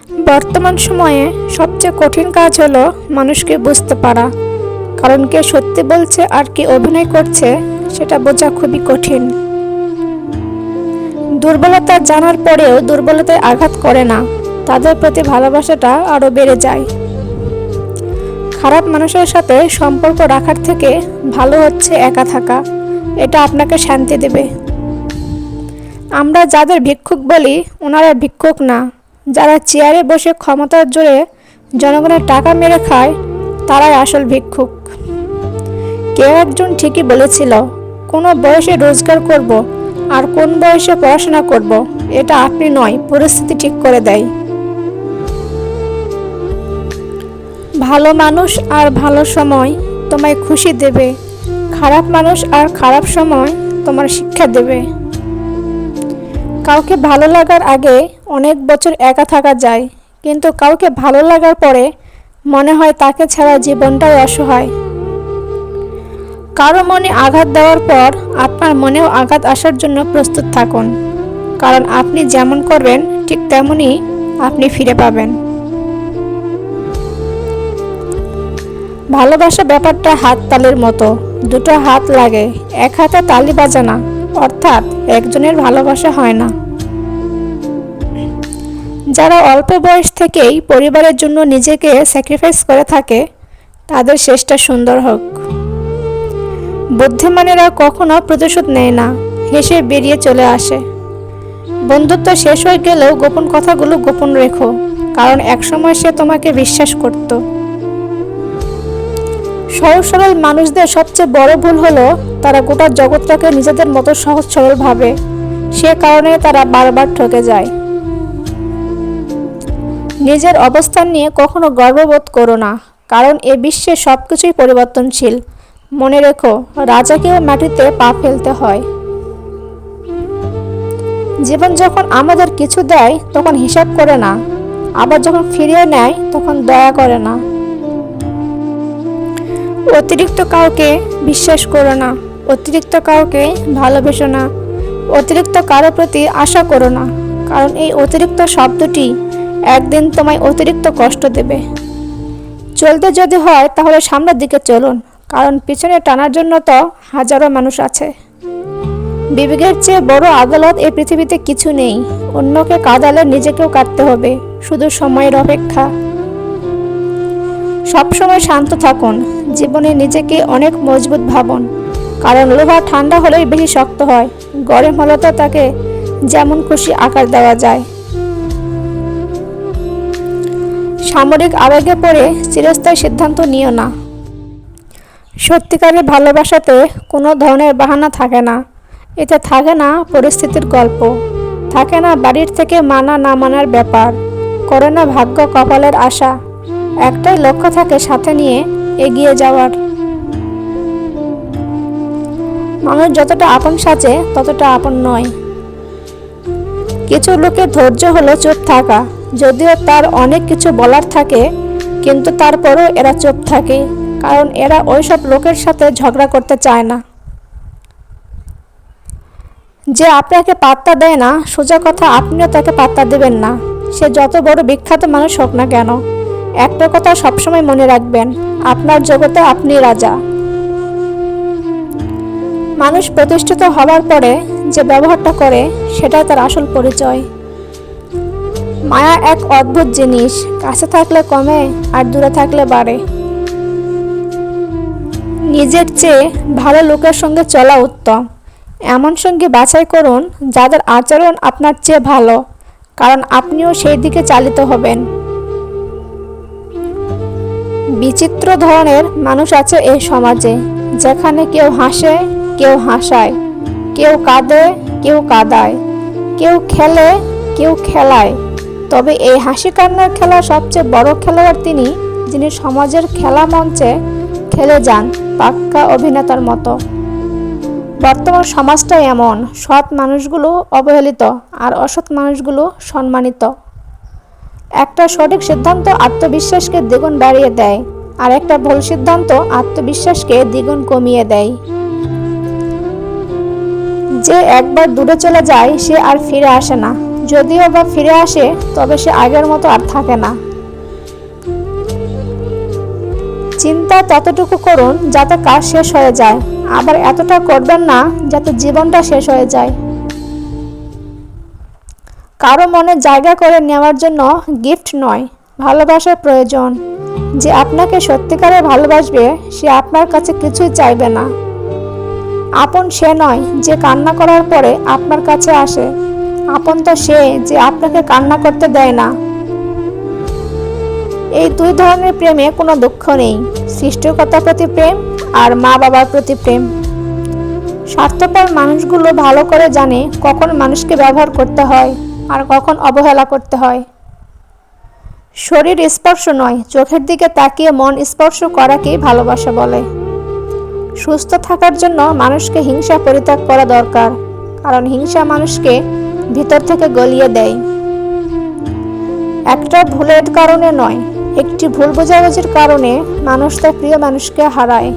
বর্তমান সময়ে সবচেয়ে কঠিন কাজ হলো মানুষকে বুঝতে পারা। কারণ কে সত্যি বলছে আর কে অভিনয় করছে সেটা বোঝা খুবই কঠিন। দুর্বলতা জানার পরেও দুর্বলতায় আঘাত করে না, তাদের প্রতি ভালোবাসাটা আরও বেড়ে যায়। খারাপ মানুষের সাথে সম্পর্ক রাখার থেকে ভালো হচ্ছে একা থাকা, এটা আপনাকে শান্তি দেবে। আমরা যাদের ভিক্ষুক বলি ওনারা ভিক্ষুক না, যারা চেয়ারে বসে ক্ষমতার জোরে জনগণের টাকা মেরে খায় তারাই আসল ভিক্ষুক। কেউ একজন ঠিকই বলেছিল, কোনো বয়সে রোজগার করব আর কোন বয়সে পড়াশোনা করব এটা আপনি নয়, পরিস্থিতি ঠিক করে দেয়। ভালো মানুষ আর ভালো সময় তোমায় খুশি দেবে, খারাপ মানুষ আর খারাপ সময় তোমার শিক্ষা দেবে। কাউকে ভালো লাগার আগে অনেক বছর একা থাকা যায়, কিন্তু কাউকে ভালো লাগার পরে মনে হয় তাকে ছাড়া জীবনটাই অসহায়। কারো মনে আঘাত দেওয়ার পর আপনার মনেও আঘাত আসার জন্য প্রস্তুত থাকুন, কারণ আপনি যেমন করবেন ঠিক তেমনই আপনি ফিরে পাবেন। ভালোবাসা ব্যাপারটা হাততালির মতো, দুটো হাত লাগে, এক হাতে তালি বাজে না, অর্থাৎ একজনের ভালোবাসা হয় না। যারা অল্প বয়স থেকেই পরিবারের জন্য নিজেকে স্যাক্রিফাইস করে থাকে তাদের শেষটা সুন্দর হোক। বুদ্ধিমানেরা কখনো প্রতিশোধ নেয় না, হেসে বেরিয়ে চলে আসে। বন্ধুত্ব শেষ হয়ে গেলেও গোপন কথাগুলো গোপন রেখো, কারণ একসময় সে তোমাকে বিশ্বাস করত। সহজ সরল মানুষদের সবচেয়ে বড় ভুল হলো তারা গোটা জগৎটাকে নিজেদের মতো সহজ সরল ভাবে, সে কারণে তারা বারবার ঠকে যায়। নিজের অবস্থান নিয়ে কখনো গর্ববোধ করো না, কারণ এ বিশ্বে সবকিছুই পরিবর্তনশীল। মনে রেখো, রাজাকেও মাটিতে পা ফেলতে হয়। জীবন যখন আমাদের কিছু দেয় তখন হিসাব করে না, আবার যখন ফিরিয়ে নেয় তখন দয়া করে না। অতিরিক্ত কাউকে বিশ্বাস করো না, অতিরিক্ত কাউকে ভালোবেসো না, অতিরিক্ত কারো প্রতি আশা করো না, কারণ এই অতিরিক্ত শব্দটি একদিন তোমায় অতিরিক্ত কষ্ট দেবে। চলতে যদি হয় তাহলে সামনের দিকে চলুন, কারণ পিছনে টানার জন্য তো হাজারো মানুষ আছে। বিবেকের চেয়ে বড় আদালত এই পৃথিবীতে কিছু নেই। অন্যকে কাঁদালে নিজেকেও কাটতে হবে, শুধু সময়ের অপেক্ষা। সবসময় শান্ত থাকুন, জীবনে নিজেকে অনেক মজবুত ভাবুন, কারণ লোহা ঠান্ডা হলেই বেশি শক্ত হয়, গরম হলে তো তাকে যেমন খুশি আকার দেওয়া যায়। সামরিক আবেগে পড়ে চিরস্থায়ী সিদ্ধান্ত নিও না। সত্যিকারের ভালোবাসাতে কোনো ধরনের বাহানা থাকে না, এতে থাকে না পরিস্থিতির গল্প, থাকে না বাড়ির থেকে মানা না মানার ব্যাপার, করে না ভাগ্য কপালের আশা। একটাই লক্ষ্য থাকে সাথে নিয়ে এগিয়ে যাওয়ার। মানুষ যতটা আপন সাজে ততটা আপন নয়। কিছু লোকের ধৈর্য হলো চুপ থাকা, যদিও তার অনেক কিছু বলার থাকে, কিন্তু তারপরও এরা চুপ থাকে, কারণ এরা ওইসব লোকের সাথে ঝগড়া করতে চায় না। যে আপনাকে পাত্তা দেয় না, সোজা কথা আপনিও তাকে পাত্তা দেবেন না, সে যত বড় বিখ্যাত মানুষ হোক না কেন। একটা কথা সবসময় মনে রাখবেন, আপনার জগতে আপনি রাজা। মানুষ প্রতিষ্ঠিত হবার পরে যে ব্যবহারটা করে সেটাই তার আসল পরিচয়। মায়া এক অদ্ভুত জিনিস, কাছে থাকলে কমে আর দূরে থাকলে বাড়ে। নিজের চেয়ে ভালো লোকের সঙ্গে চলা উত্তম। এমন সঙ্গী বাছাই করুন যাদের আচরণ আপনার চেয়ে ভালো, কারণ আপনিও সেই দিকে চালিত হবেন। বিচিত্র ধরনের মানুষ আছে এই সমাজে, যেখানে কেউ হাসে, কেউ হাসায়, কেউ কাঁদে, কেউ কাঁদায়, কেউ খেলে, কেউ খেলায়। তবে এই হাসি কান্নার খেলা সবচেয়ে বড় খেলোয়াড় তিনি, যিনি সমাজের খেলা মঞ্চে খেলে যান পাক্কা অভিনেতার মতো। বর্তমান সমাজটা এমন, সৎ মানুষগুলো অবহেলিত আর অসৎ মানুষগুলো সম্মানিত। একটা সঠিক সিদ্ধান্ত আত্মবিশ্বাসকে দ্বিগুণ বাড়িয়ে দেয়, আর একটা ভুল সিদ্ধান্ত আত্মবিশ্বাসকে দ্বিগুণ কমিয়ে দেয়। যে একবার দূরে চলে যায় সে আর ফিরে আসে না, যদিও বা ফিরে আসে, তবে সে আগের মতো আর থাকে না। চিন্তা ততটুকু করুন যাতে কাজ শেষ হয়ে যায়, আবার এতটা করবেন না যাতে জীবনটা শেষ হয়ে যায়। কারো মনে জায়গা করে নেওয়ার জন্য গিফট নয়, ভালোবাসার প্রয়োজন। যে আপনাকে সত্যিকারে ভালোবাসবে সে আপনার কাছে কিছুই চাইবে না। আপন সে নয় যে কান্না করার পরে আপনার কাছে আসে, আপন তো সে যে আপনাকে কান্না করতে দেয় না। এই দুই ধরনের প্রেমে কোনো দুঃখ নেই, সৃষ্টিকর্তার প্রতি প্রেম আর মা বাবার প্রতি প্রেম। স্বার্থপর মানুষগুলো ভালো করে জানে কখন মানুষকে ব্যবহার করতে হয় আর কখন অবহেলা করতে হয়। শরীর স্পর্শ নয়, চোখের দিকে তাকিয়ে মন স্পর্শ করাকেই ভালোবাসা বলে। সুস্থ থাকার জন্য মানুষকে হিংসা পরিত্যাগ করা দরকার, কারণ হিংসা মানুষকে ভিতর থেকে গলিয়ে দেয়। একটা ভুলের কারণে নয়, একটি ভুল বোঝাবুঝির কারণে মানুষ তার প্রিয় মানুষকে হারায়।